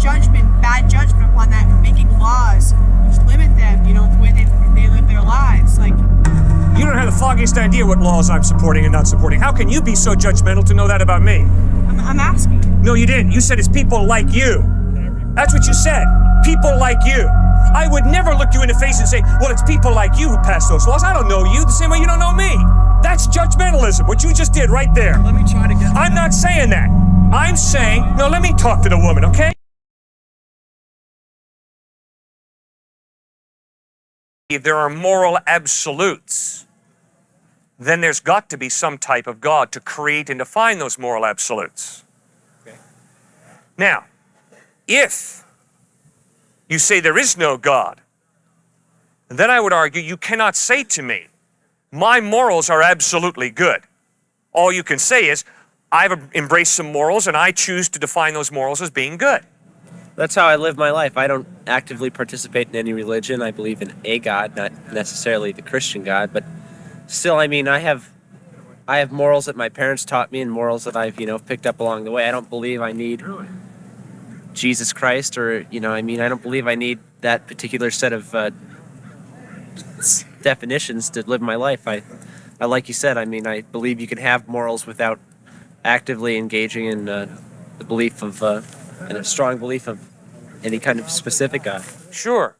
bad judgment upon that, making laws which limit them, the way they live their lives. Like, you don't have the foggiest idea what laws I'm supporting and not supporting. How can you be so judgmental to know that about me? I'm asking. No, you didn't. You said it's people like you. That's what you said. People like you. I would never look you in the face and say, well, it's people like you who pass those laws. I don't know you the same way you don't know me. That's judgmentalism, what you just did right there. Let me try to get... I'm not saying that. I'm saying, no, let me talk to the woman, okay? If there are moral absolutes, then there's got to be some type of God to create and define those moral absolutes. Okay. Now, if you say there is no God, then I would argue you cannot say to me, my morals are absolutely good. All you can say is, I've embraced some morals and I choose to define those morals as being good. That's how I live my life. I don't actively participate in any religion. I believe in a God, not necessarily the Christian God, but still, I mean, I have morals that my parents taught me and morals that I've, picked up along the way. I don't believe I need Jesus Christ or, I don't believe I need that particular set of definitions to live my life. I like you said, I believe you can have morals without actively engaging in the belief of, and a strong belief of any kind of specific God. Sure.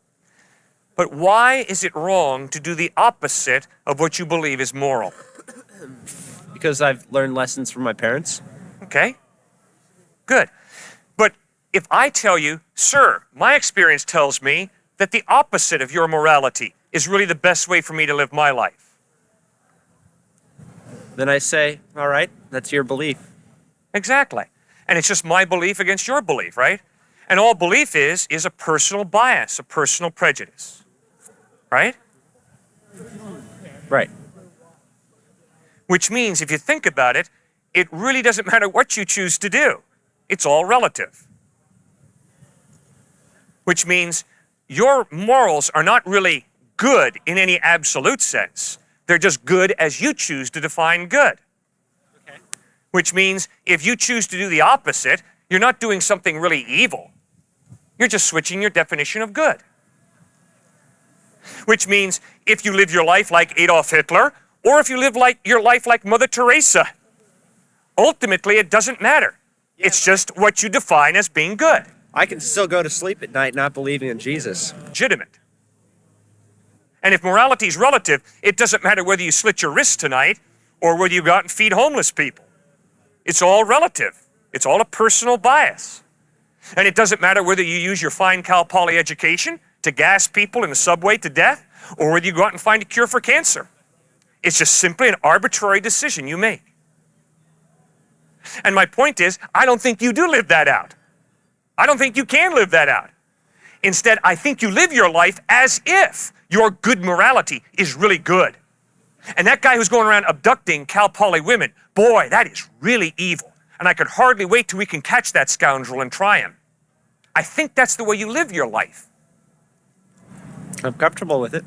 But why is it wrong to do the opposite of what you believe is moral? Because I've learned lessons from my parents. Okay. Good. But if I tell you, sir, my experience tells me that the opposite of your morality is really the best way for me to live my life. Then I say, all right, that's your belief. Exactly. And it's just my belief against your belief, right? And all belief is a personal bias, a personal prejudice. Right? Right. Which means, if you think about it, it really doesn't matter what you choose to do. It's all relative. Which means your morals are not really good in any absolute sense. They're just good as you choose to define good. Okay. Which means if you choose to do the opposite, you're not doing something really evil. You're just switching your definition of good. Which means if you live your life like Adolf Hitler, or if you live your life like Mother Teresa, ultimately it doesn't matter. It's just what you define as being good. I can still go to sleep at night not believing in Jesus. Legitimate. And if morality is relative, it doesn't matter whether you slit your wrists tonight or whether you go out and feed homeless people. It's all relative. It's all a personal bias. And it doesn't matter whether you use your fine Cal Poly education to gas people in the subway to death or whether you go out and find a cure for cancer. It's just simply an arbitrary decision you make. And my point is, I don't think you do live that out. I don't think you can live that out. Instead, I think you live your life as if your good morality is really good. And that guy who's going around abducting Cal Poly women, boy, that is really evil. And I could hardly wait till we can catch that scoundrel and try him. I think that's the way you live your life. I'm comfortable with it.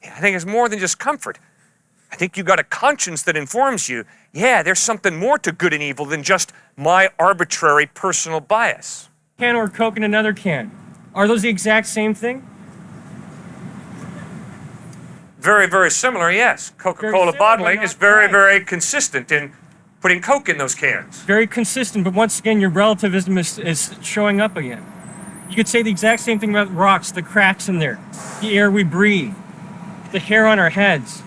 Yeah, I think it's more than just comfort. I think you got a conscience that informs you, yeah, there's something more to good and evil than just my arbitrary personal bias. Can or Coke in another can. Are those the exact same thing? Very, very similar, yes. Coca-Cola bottling is very, very consistent in putting Coke in those cans. Very consistent, but once again, your relativism is showing up again. You could say the exact same thing about rocks, the cracks in there, the air we breathe, the hair on our heads.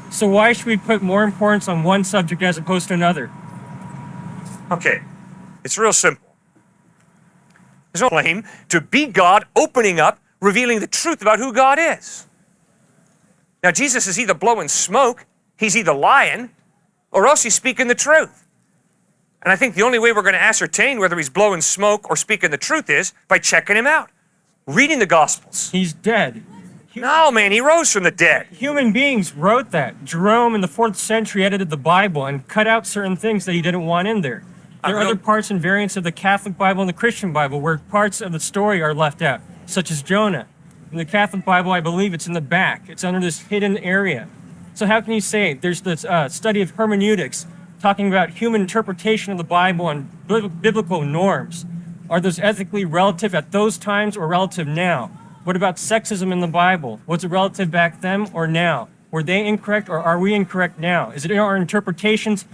So why should we put more importance on one subject as opposed to another? Okay, it's real simple. There's no claim to be God opening up, revealing the truth about who God is. Now, Jesus is either blowing smoke, he's either lying, or else he's speaking the truth. And I think the only way we're going to ascertain whether he's blowing smoke or speaking the truth is by checking him out, reading the Gospels. He's dead. No, man, he rose from the dead. Human beings wrote that. Jerome in the 4th century edited the Bible and cut out certain things that he didn't want in there. There are other parts and variants of the Catholic Bible and the Christian Bible where parts of the story are left out, such as Jonah. In the Catholic Bible, I believe it's in the back. It's under this hidden area. So how can you say there's this study of hermeneutics talking about human interpretation of the Bible and biblical norms? Are those ethically relative at those times or relative now? What about sexism in the Bible? Was it relative back then or now? Were they incorrect or are we incorrect now? Is it in our interpretations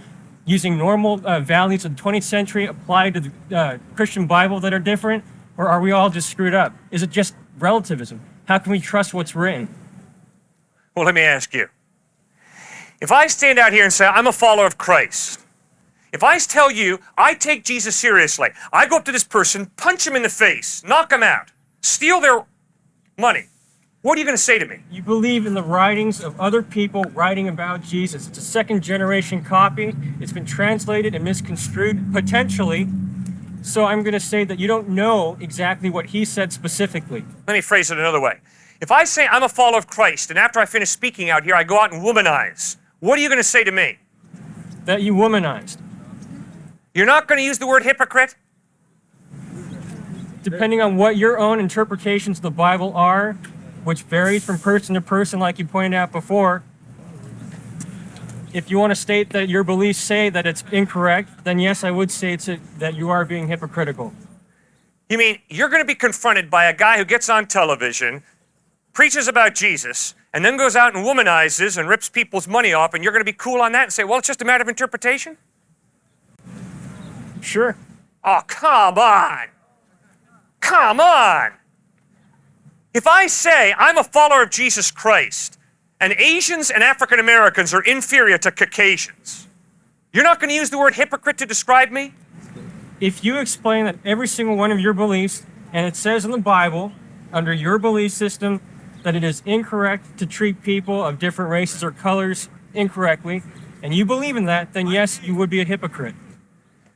using normal values of the 20th century applied to the Christian Bible that are different? Or are we all just screwed up? Is it just relativism? How can we trust what's written? Well, let me ask you. If I stand out here and say, I'm a follower of Christ, if I tell you I take Jesus seriously, I go up to this person, punch him in the face, knock him out, steal their money, what are you going to say to me? You believe in the writings of other people writing about Jesus. It's a second generation copy. It's been translated and misconstrued, potentially. So I'm going to say that you don't know exactly what he said specifically. Let me phrase it another way. If I say I'm a follower of Christ, and after I finish speaking out here, I go out and womanize, what are you going to say to me? That you womanized. You're not going to use the word hypocrite? Depending on what your own interpretations of the Bible are, which varies from person to person, like you pointed out before, if you want to state that your beliefs say that it's incorrect, then yes, I would say that you are being hypocritical. You mean you're going to be confronted by a guy who gets on television, preaches about Jesus, and then goes out and womanizes and rips people's money off, and you're going to be cool on that and say, well, it's just a matter of interpretation? Sure. Oh, come on. Come on. If I say I'm a follower of Jesus Christ, and Asians and African Americans are inferior to Caucasians, you're not going to use the word hypocrite to describe me? If you explain that every single one of your beliefs, and it says in the Bible, under your belief system, that it is incorrect to treat people of different races or colors incorrectly, and you believe in that, then yes, you would be a hypocrite.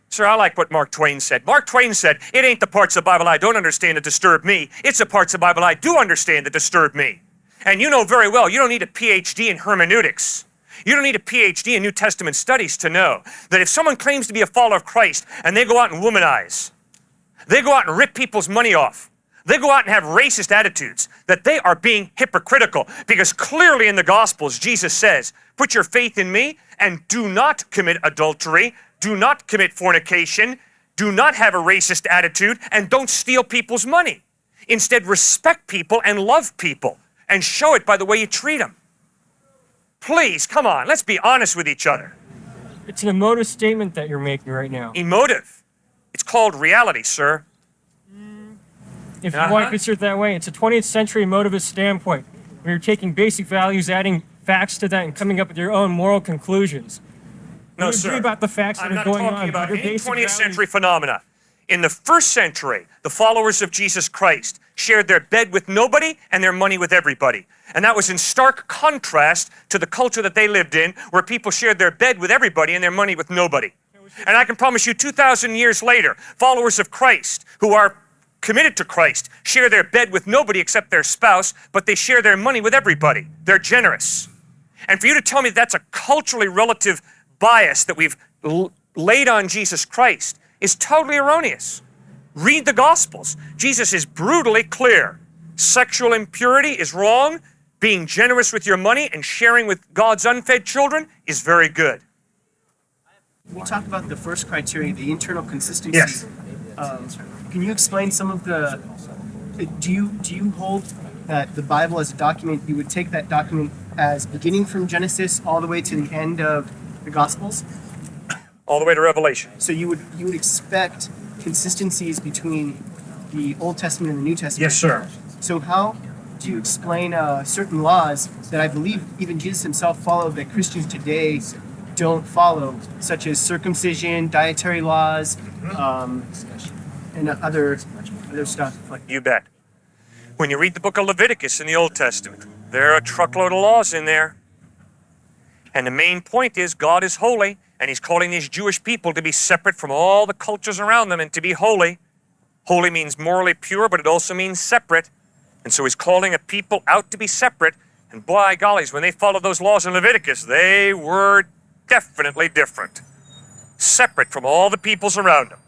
Sir, I like what Mark Twain said. Mark Twain said, it ain't the parts of the Bible I don't understand that disturb me. It's the parts of the Bible I do understand that disturb me. And you know very well, you don't need a PhD in hermeneutics. You don't need a PhD in New Testament studies to know that if someone claims to be a follower of Christ and they go out and womanize, they go out and rip people's money off, they go out and have racist attitudes, that they are being hypocritical, because clearly in the Gospels, Jesus says, put your faith in me and do not commit adultery, do not commit fornication, do not have a racist attitude, and don't steal people's money. Instead, respect people and love people, and show it by the way you treat them. Please, come on, let's be honest with each other. It's an emotive statement that you're making right now. Emotive. It's called reality, sir. If you want to consider it that way, it's a 20th century emotivist standpoint, where you're taking basic values, adding facts to that, and coming up with your own moral conclusions. No, You sir. agree about the facts that I'm are not going talking on, about but your any basic 20th values- century phenomena. In the first century, the followers of Jesus Christ shared their bed with nobody and their money with everybody. And that was in stark contrast to the culture that they lived in, where people shared their bed with everybody and their money with nobody. And I can promise you 2,000 years later, followers of Christ who are committed to Christ share their bed with nobody except their spouse, but they share their money with everybody. They're generous. And for you to tell me that's a culturally relative bias that we've laid on Jesus Christ is totally erroneous. Read the Gospels. Jesus is brutally clear. Sexual impurity is wrong. Being generous with your money and sharing with God's unfed children is very good. We talked about the first criteria, the internal consistency. Yes. Can you explain some of the? Do you hold that the Bible as a document, you would take that document as beginning from Genesis all the way to the end of the Gospels? All the way to Revelation. So you would expect consistencies between the Old Testament and the New Testament. Yes, sir. So how do you explain certain laws that I believe even Jesus himself followed that Christians today don't follow, such as circumcision, dietary laws, and other stuff like that? You bet. When you read the book of Leviticus in the Old Testament, there are a truckload of laws in there. And the main point is God is holy, and he's calling these Jewish people to be separate from all the cultures around them and to be holy. Holy means morally pure, but it also means separate. And so he's calling a people out to be separate. And by gollies, when they followed those laws in Leviticus, they were definitely different. Separate from all the peoples around them.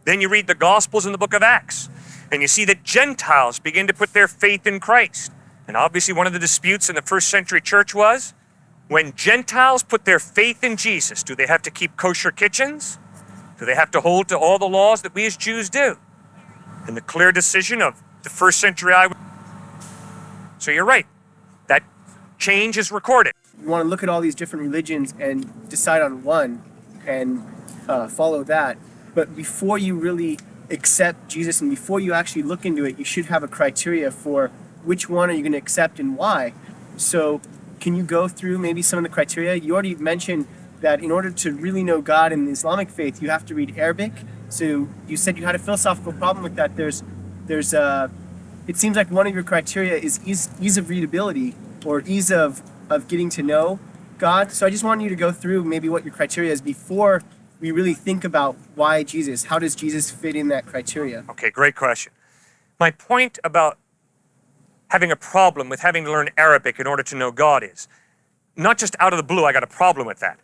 Then you read the Gospels in the book of Acts, and you see that Gentiles begin to put their faith in Christ. And obviously one of the disputes in the first century church was, when Gentiles put their faith in Jesus, do they have to keep kosher kitchens? Do they have to hold to all the laws that we as Jews do? And the clear decision of the first century eyewitness. So you're right. That change is recorded. You want to look at all these different religions and decide on one and follow that. But before you really accept Jesus and before you actually look into it, you should have a criteria for which one are you going to accept and why. So can you go through maybe some of the criteria? You already mentioned that in order to really know God in the Islamic faith, you have to read Arabic. So you said you had a philosophical problem with that. It seems like one of your criteria is ease of readability or ease of getting to know God. So I just want you to go through maybe what your criteria is before we really think about why Jesus. How does Jesus fit in that criteria? Okay, great question. My point about having a problem with having to learn Arabic in order to know God is not just out of the blue, I got a problem with that.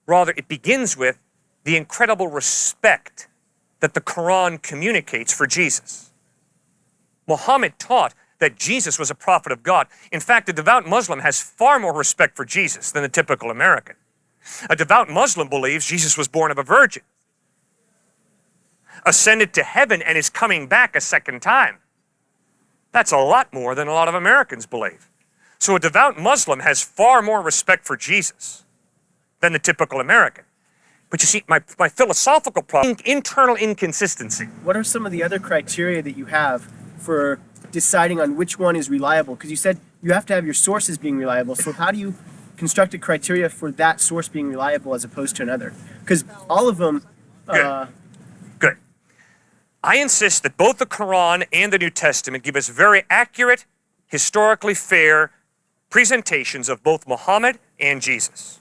Rather, it begins with the incredible respect that the Quran communicates for Jesus. Muhammad taught that Jesus was a prophet of God. In fact, a devout Muslim has far more respect for Jesus than the typical American. A devout Muslim believes Jesus was born of a virgin, ascended to heaven, and is coming back a second time. That's a lot more than a lot of Americans believe. So a devout Muslim has far more respect for Jesus than the typical American. But you see, my philosophical problem, internal inconsistency. What are some of the other criteria that you have for deciding on which one is reliable? Because you said you have to have your sources being reliable. So how do you construct a criteria for that source being reliable as opposed to another? Because all of them... Good. I insist that both the Quran and the New Testament give us very accurate, historically fair presentations of both Muhammad and Jesus.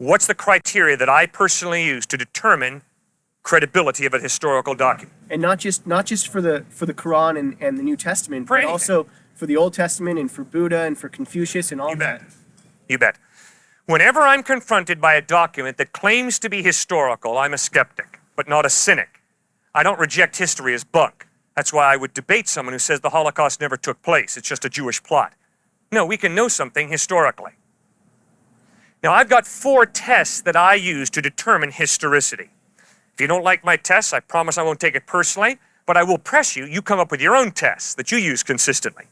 What's the criteria that I personally use to determine credibility of a historical document? And not just for the Quran and the New Testament, but also for the Old Testament and for Buddha and for Confucius and all that. You bet. Whenever I'm confronted by a document that claims to be historical, I'm a skeptic, but not a cynic. I don't reject history as bunk. That's why I would debate someone who says the Holocaust never took place. It's just a Jewish plot. No, we can know something historically. Now, I've got 4 tests that I use to determine historicity. If you don't like my tests, I promise I won't take it personally, but I will press you. You come up with your own tests that you use consistently.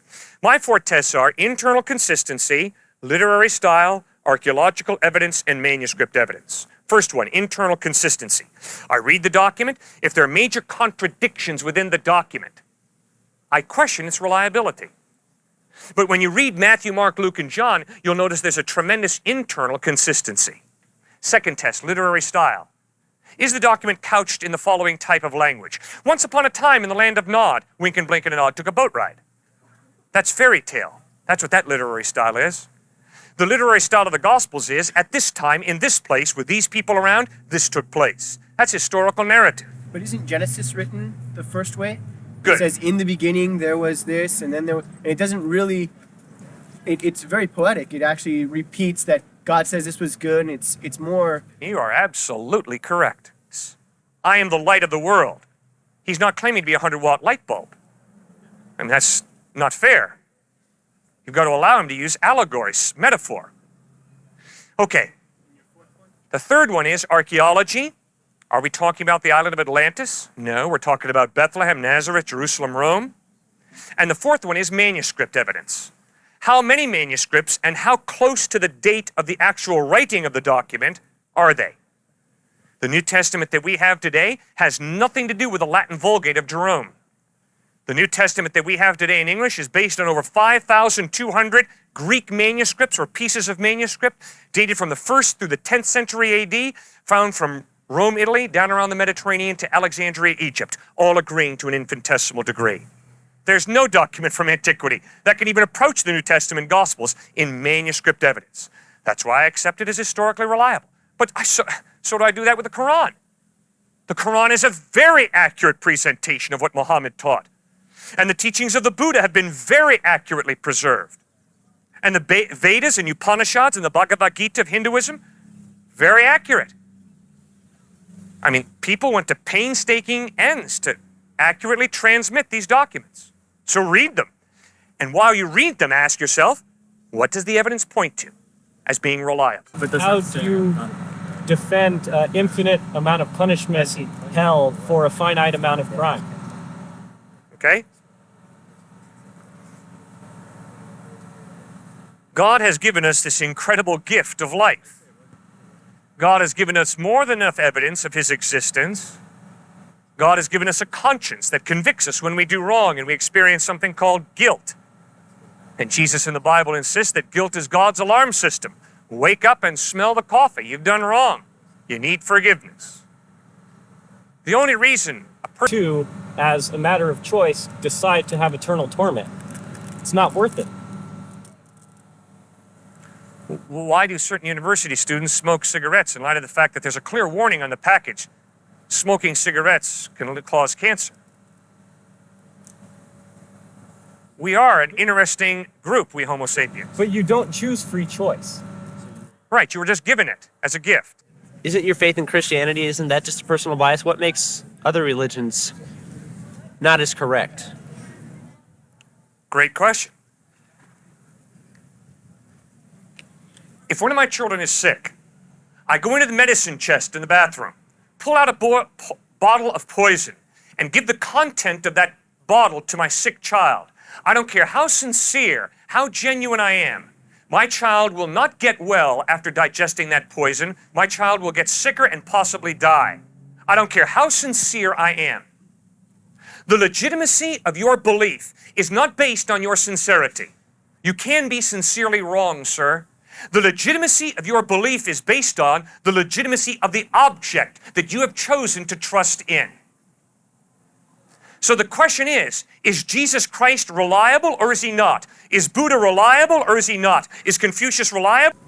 My 4 tests are internal consistency, literary style, archaeological evidence, and manuscript evidence. First one, internal consistency. I read the document. If there are major contradictions within the document, I question its reliability. But when you read Matthew, Mark, Luke, and John, you'll notice there's a tremendous internal consistency. Second test, literary style. Is the document couched in the following type of language? Once upon a time in the land of Nod, Wink and Blink and Nod took a boat ride. That's fairy tale. That's what that literary style is. The literary style of the Gospels is, at this time, in this place, with these people around, this took place. That's historical narrative. But isn't Genesis written the first way? Good. It says, in the beginning there was this, and then there was... And it doesn't really... It's very poetic. It actually repeats that God says this was good, and it's more... You are absolutely correct. I am the light of the world. He's not claiming to be a 100-watt light bulb. I mean, that's not fair. You've got to allow him to use allegories, metaphor. Okay. The third one is archaeology. Are we talking about the island of Atlantis? No, we're talking about Bethlehem, Nazareth, Jerusalem, Rome. And the fourth one is manuscript evidence. How many manuscripts and how close to the date of the actual writing of the document are they? The New Testament that we have today has nothing to do with the Latin Vulgate of Jerome. The New Testament that we have today in English is based on over 5,200 Greek manuscripts or pieces of manuscript dated from the 1st through the 10th century AD, found from Rome, Italy, down around the Mediterranean to Alexandria, Egypt, all agreeing to an infinitesimal degree. There's no document from antiquity that can even approach the New Testament Gospels in manuscript evidence. That's why I accept it as historically reliable. But so do I do that with the Quran. The Quran is a very accurate presentation of what Muhammad taught. And the teachings of the Buddha have been very accurately preserved. And the Vedas and Upanishads and the Bhagavad Gita of Hinduism, very accurate. I mean, people went to painstaking ends to accurately transmit these documents. So read them. And while you read them, ask yourself, what does the evidence point to as being reliable? How do you defend infinite amount of punishment hell for a finite amount of crime. Okay? God has given us this incredible gift of life. God has given us more than enough evidence of his existence. God has given us a conscience that convicts us when we do wrong and we experience something called guilt. And Jesus in the Bible insists that guilt is God's alarm system. Wake up and smell the coffee. You've done wrong. You need forgiveness. The only reason a person To, as a matter of choice, decide to have eternal torment. It's not worth it. Why do certain university students smoke cigarettes in light of the fact that there's a clear warning on the package? Smoking cigarettes can cause cancer. We are an interesting group, we Homo sapiens. But you don't choose free choice. Right, you were just given it as a gift. Isn't your faith in Christianity, isn't that just a personal bias? What makes other religions not as correct? Great question. If one of my children is sick, I go into the medicine chest in the bathroom, pull out a bottle of poison, and give the content of that bottle to my sick child. I don't care how sincere, how genuine I am. My child will not get well after digesting that poison. My child will get sicker and possibly die. I don't care how sincere I am. The legitimacy of your belief is not based on your sincerity. You can be sincerely wrong, sir. The legitimacy of your belief is based on the legitimacy of the object that you have chosen to trust in. So the question is Jesus Christ reliable or is he not? Is Buddha reliable or is he not? Is Confucius reliable?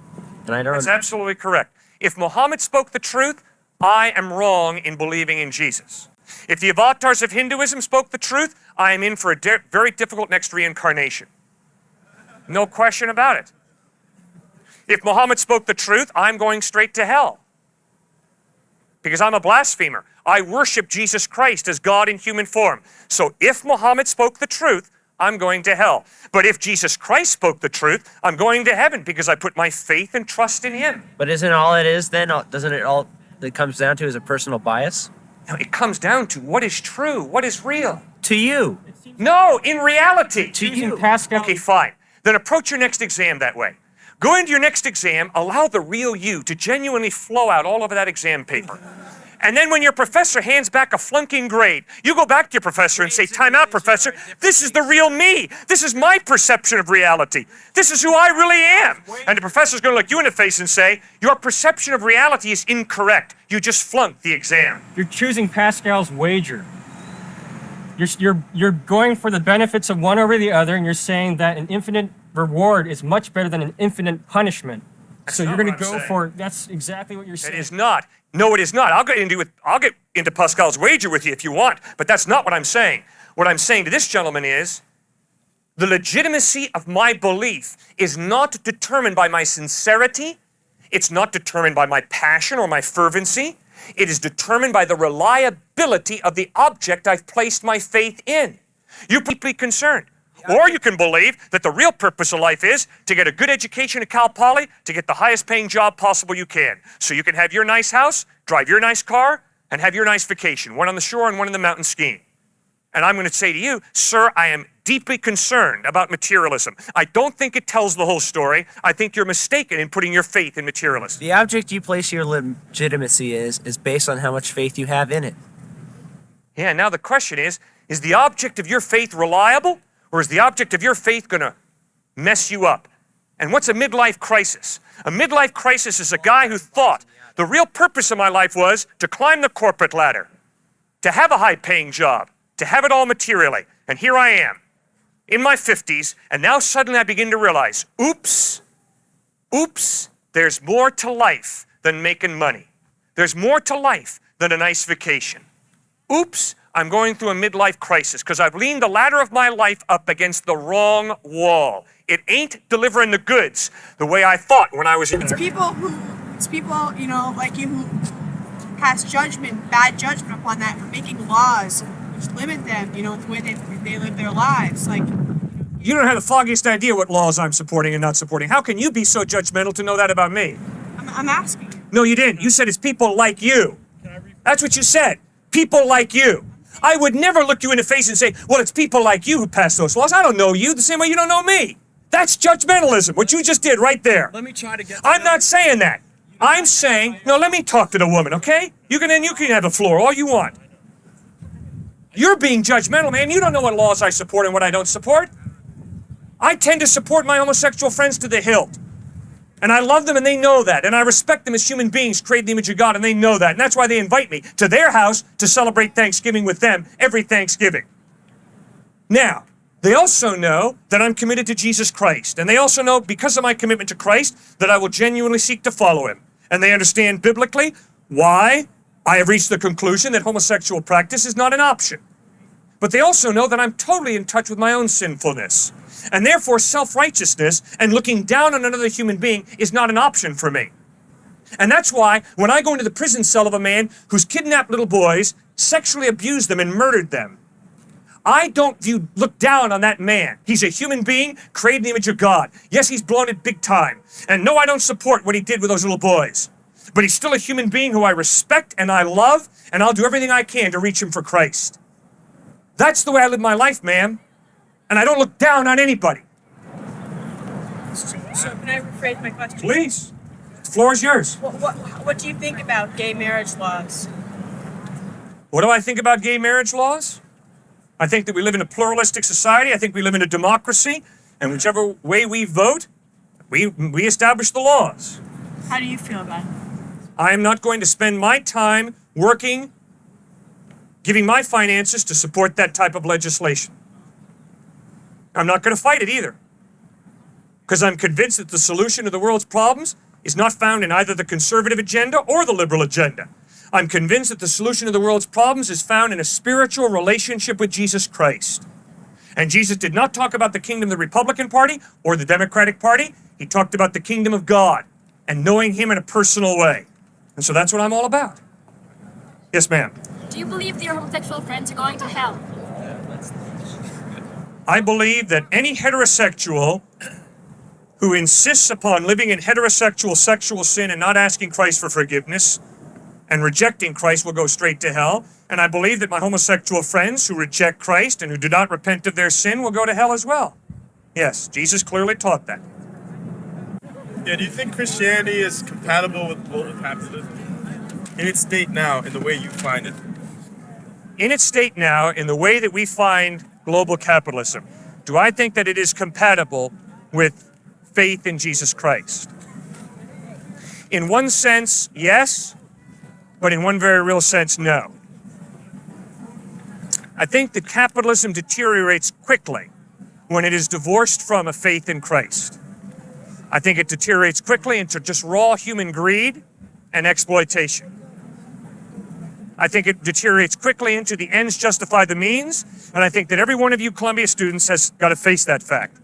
And I don't. That's absolutely correct. If Muhammad spoke the truth, I am wrong in believing in Jesus. If the avatars of Hinduism spoke the truth, I am in for a very difficult next reincarnation. No question about it. If Muhammad spoke the truth, I'm going straight to hell. Because I'm a blasphemer. I worship Jesus Christ as God in human form. So if Muhammad spoke the truth, I'm going to hell. But if Jesus Christ spoke the truth, I'm going to heaven because I put my faith and trust in him. But isn't all it is then, doesn't it all that comes down to is a personal bias? No, it comes down to what is true, what is real. To you. No, in reality. To Using you. Pascal. Okay, fine. Then approach your next exam that way. Go into your next exam, allow the real you to genuinely flow out all over that exam paper. And then when your professor hands back a flunking grade, you go back to your professor and say, time out, professor, this is the real me. This is my perception of reality. This is who I really am. And the professor's going to look you in the face and say, your perception of reality is incorrect. You just flunked the exam. You're choosing Pascal's wager. You're going for the benefits of one over the other, and you're saying that an infinite reward is much better than an infinite punishment. So you're going to go for, that's exactly what you're saying. It is not. No, it is not. I'll get into Pascal's wager with you if you want, but that's not what I'm saying. What I'm saying to this gentleman is, the legitimacy of my belief is not determined by my sincerity. It's not determined by my passion or my fervency. It is determined by the reliability of the object I've placed my faith in. You're deeply concerned. Or you can believe that the real purpose of life is to get a good education at Cal Poly, to get the highest paying job possible you can. So you can have your nice house, drive your nice car, and have your nice vacation, one on the shore and one in the mountain skiing. And I'm going to say to you, sir, I am deeply concerned about materialism. I don't think it tells the whole story. I think you're mistaken in putting your faith in materialism. The object you place your legitimacy is based on how much faith you have in it. Yeah, now the question is the object of your faith reliable? Or is the object of your faith going to mess you up? And what's a midlife crisis? A midlife crisis is a guy who thought the real purpose of my life was to climb the corporate ladder, to have a high-paying job, to have it all materially. And here I am, in my 50s, and now suddenly I begin to realize, oops, there's more to life than making money. There's more to life than a nice vacation. Oops, I'm going through a midlife crisis because I've leaned the ladder of my life up against the wrong wall. It ain't delivering the goods the way I thought when I was in there. It's people, you know, like you who pass judgment, bad judgment upon that for making laws which limit them, you know, the way they live their lives. Like, You don't have the foggiest idea what laws I'm supporting and not supporting. How can you be so judgmental to know that about me? I'm asking you. No, you didn't. You said it's people like you. That's what you said. People like you. I would never look you in the face and say, well, it's people like you who pass those laws. I don't know you the same way you don't know me. That's judgmentalism, what you just did right there. Let me try to get. I'm not saying that. I'm saying, no, let me talk to the woman, okay? You can have the floor all you want. You're being judgmental, man. You don't know what laws I support and what I don't support. I tend to support my homosexual friends to the hilt. And I love them and they know that. And I respect them as human beings created in the image of God and they know that. And that's why they invite me to their house to celebrate Thanksgiving with them every Thanksgiving. Now, they also know that I'm committed to Jesus Christ. And they also know, because of my commitment to Christ, that I will genuinely seek to follow him. And they understand biblically why I have reached the conclusion that homosexual practice is not an option. But they also know that I'm totally in touch with my own sinfulness. And therefore, self-righteousness and looking down on another human being is not an option for me. And that's why when I go into the prison cell of a man who's kidnapped little boys, sexually abused them, and murdered them, I don't look down on that man. He's a human being created in the image of God. Yes, he's blown it big time. And no, I don't support what he did with those little boys. But he's still a human being who I respect and I love, and I'll do everything I can to reach him for Christ. That's the way I live my life, ma'am. And I don't look down on anybody. So can I rephrase my question? Please. The floor is yours. What do you think about gay marriage laws? What do I think about gay marriage laws? I think that we live in a pluralistic society. I think we live in a democracy. And whichever way we vote, we establish the laws. How do you feel about it? I am not going to spend my time working, giving my finances to support that type of legislation. I'm not going to fight it either. Because I'm convinced that the solution to the world's problems is not found in either the conservative agenda or the liberal agenda. I'm convinced that the solution to the world's problems is found in a spiritual relationship with Jesus Christ. And Jesus did not talk about the kingdom of the Republican Party or the Democratic Party. He talked about the kingdom of God and knowing him in a personal way. And so that's what I'm all about. Yes, ma'am. Do you believe that your homosexual friends are going to hell? I believe that any heterosexual who insists upon living in heterosexual sexual sin and not asking Christ for forgiveness and rejecting Christ will go straight to hell. And I believe that my homosexual friends who reject Christ and who do not repent of their sin will go to hell as well. Yes, Jesus clearly taught that. Yeah, do you think Christianity is compatible with global capitalism? In its state now, in the way you find it? In its state now, in the way that we find global capitalism, do I think that it is compatible with faith in Jesus Christ? In one sense, yes, but in one very real sense, no. I think that capitalism deteriorates quickly when it is divorced from a faith in Christ. I think it deteriorates quickly into just raw human greed and exploitation. I think it deteriorates quickly into the ends justify the means, and I think that every one of you Columbia students has got to face that fact.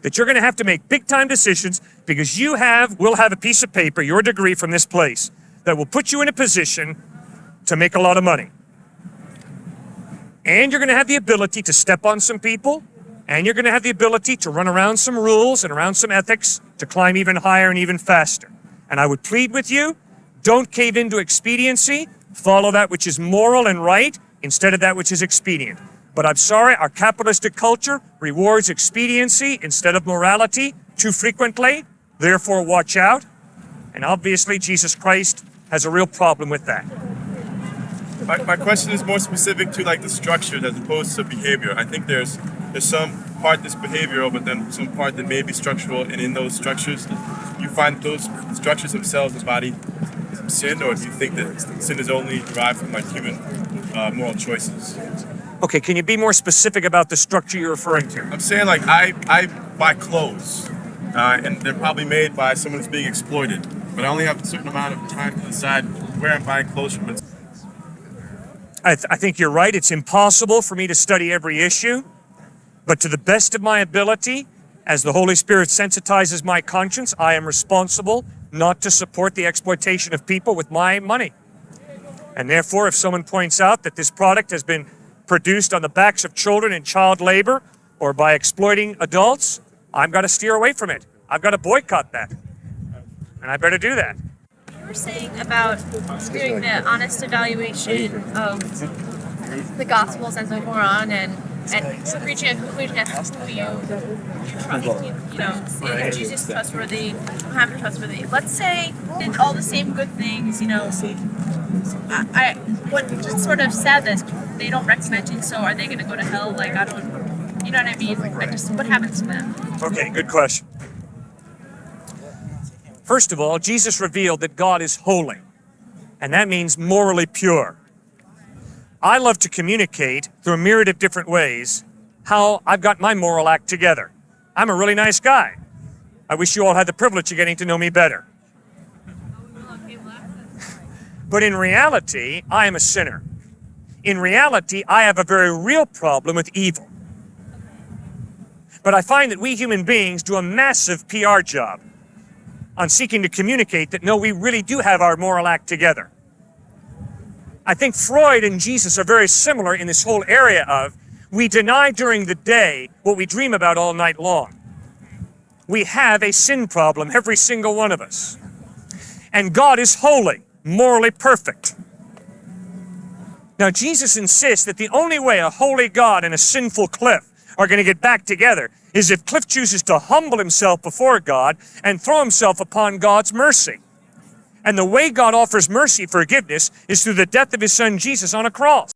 That you're going to have to make big-time decisions because you will have a piece of paper, your degree from this place, that will put you in a position to make a lot of money. And you're going to have the ability to step on some people, and you're going to have the ability to run around some rules and around some ethics to climb even higher and even faster. And I would plead with you, don't cave into expediency, follow that which is moral and right instead of that which is expedient. But I'm sorry, our capitalistic culture rewards expediency instead of morality too frequently, therefore watch out. And obviously Jesus Christ has a real problem with that. My question is more specific to like the structure as opposed to behavior. I think there's some part that's behavioral, but then some part that may be structural, and in those structures, you find those structures themselves embody sin, or do you think that sin is only derived from like human moral choices? Okay, can you be more specific about the structure you're referring to? I'm saying like I buy clothes, and they're probably made by someone who's being exploited, but I only have a certain amount of time to decide where I'm buying clothes from. I think you're right. It's impossible for me to study every issue, but to the best of my ability, as the Holy Spirit sensitizes my conscience, I am responsible not to support the exploitation of people with my money. And therefore, if someone points out that this product has been produced on the backs of children in child labor or by exploiting adults, I've got to steer away from it. I've got to boycott that. And I better do that. were saying about doing the honest evaluation of the Gospels as a moron and reaching a conclusion as to who you trust, is Jesus trustworthy, Muhammad trustworthy. Let's say did all the same good things, what sort of said this, they don't recommend it, so are they going to go to hell? Like, I don't, you know what I mean? What happens to them? Okay, good question. First of all, Jesus revealed that God is holy, and that means morally pure. I love to communicate through a myriad of different ways how I've got my moral act together. I'm a really nice guy. I wish you all had the privilege of getting to know me better. But in reality, I am a sinner. In reality, I have a very real problem with evil. But I find that we human beings do a massive PR job on seeking to communicate that, no, we really do have our moral act together. I think Freud and Jesus are very similar in this whole area of we deny during the day what we dream about all night long. We have a sin problem, every single one of us. And God is holy, morally perfect. Now, Jesus insists that the only way a holy God and a sinful Cliffe are going to get back together is if Cliffe chooses to humble himself before God and throw himself upon God's mercy. And the way God offers mercy, forgiveness, is through the death of his son Jesus on a cross.